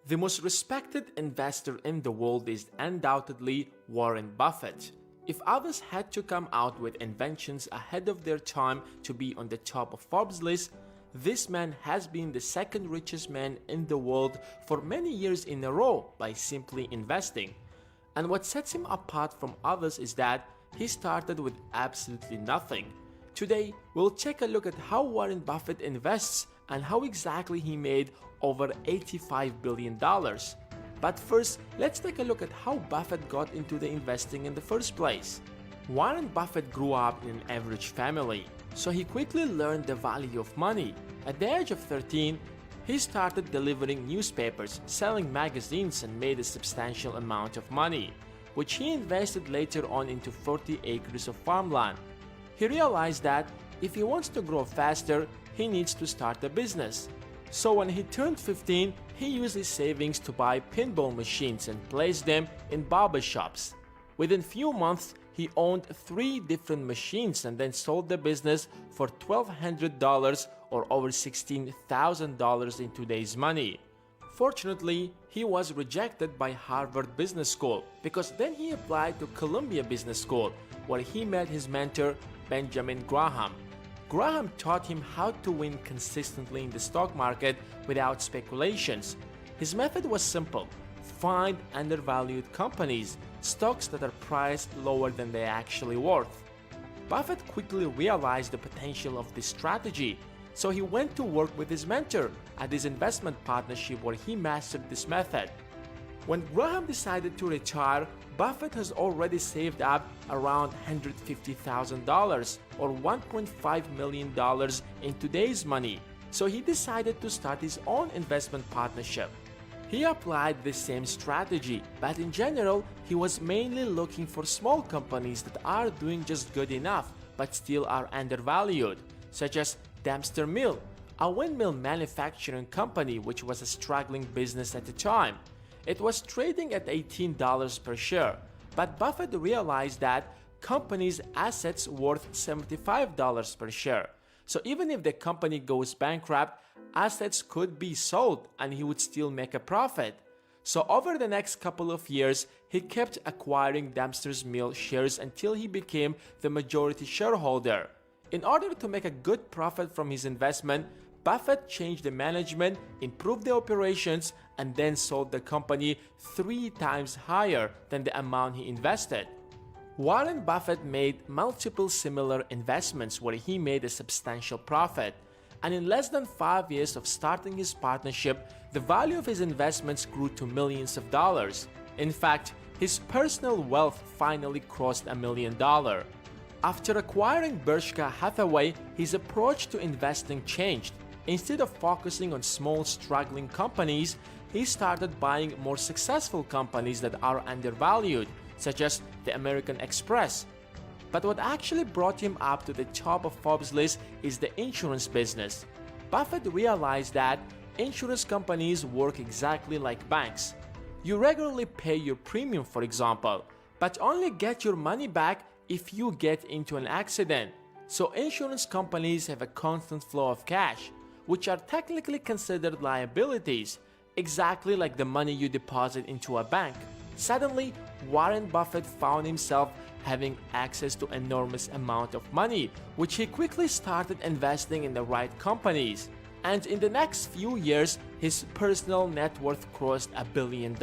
The most respected investor in the world is undoubtedly Warren Buffett. If others had to come out with inventions ahead of their time to be on the top of Forbes' list, this man has been the second richest man in the world for many years in a row by simply investing. And what sets him apart from others is that he started with absolutely nothing. Today, we'll take a look at how Warren Buffett invests and how exactly he made over $85 billion. But first, let's take a look at how Buffett got into the investing in the first place. Warren Buffett grew up in an average family, so he quickly learned the value of money. At the age of 13, he started delivering newspapers, selling magazines, and made a substantial amount of money, which he invested later on into 40 acres of farmland. He realized that if he wants to grow faster, he needs to start a business. So when he turned 15, he used his savings to buy pinball machines and place them in barber shops. Within few months, he owned 3 different machines and then sold the business for $1,200 or over $16,000 in today's money. Fortunately, he was rejected by Harvard Business School because then he applied to Columbia Business School, where he met his mentor, Benjamin Graham. Graham taught him how to win consistently in the stock market without speculations. His method was simple: find undervalued companies, stocks that are priced lower than they're actually worth. Buffett quickly realized the potential of this strategy, so he went to work with his mentor at his investment partnership where he mastered this method. When Graham decided to retire, Buffett has already saved up around $150,000 or $1.5 million in today's money, so he decided to start his own investment partnership. He applied the same strategy, but in general, he was mainly looking for small companies that are doing just good enough but still are undervalued, such as Dempster Mill, a windmill manufacturing company which was a struggling business at the time. It was trading at $18 per share, but Buffett realized that companies' assets worth $75 per share. So even if the company goes bankrupt, assets could be sold and he would still make a profit. So over the next couple of years, he kept acquiring Dempster's Mill shares until he became the majority shareholder. In order to make a good profit from his investment, Buffett changed the management, improved the operations, and then sold the company 3 times higher than the amount he invested. Warren Buffett made multiple similar investments where he made a substantial profit, and in less than 5 years of starting his partnership, the value of his investments grew to millions of dollars. In fact, his personal wealth finally crossed $1 million. After acquiring Berkshire Hathaway, his approach to investing changed. Instead of focusing on small struggling companies, he started buying more successful companies that are undervalued, such as the American Express. But what actually brought him up to the top of Forbes' list is the insurance business. Buffett realized that insurance companies work exactly like banks. You regularly pay your premium, for example, but only get your money back if you get into an accident. So insurance companies have a constant flow of cash, which are technically considered liabilities, exactly like the money you deposit into a bank. Suddenly, Warren Buffett found himself having access to enormous amount of money, which he quickly started investing in the right companies. And in the next few years, his personal net worth crossed $1 billion.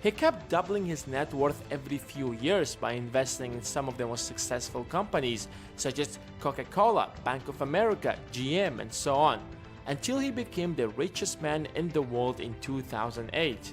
He kept doubling his net worth every few years by investing in some of the most successful companies, such as Coca-Cola, Bank of America, GM, and so on, until he became the richest man in the world in 2008.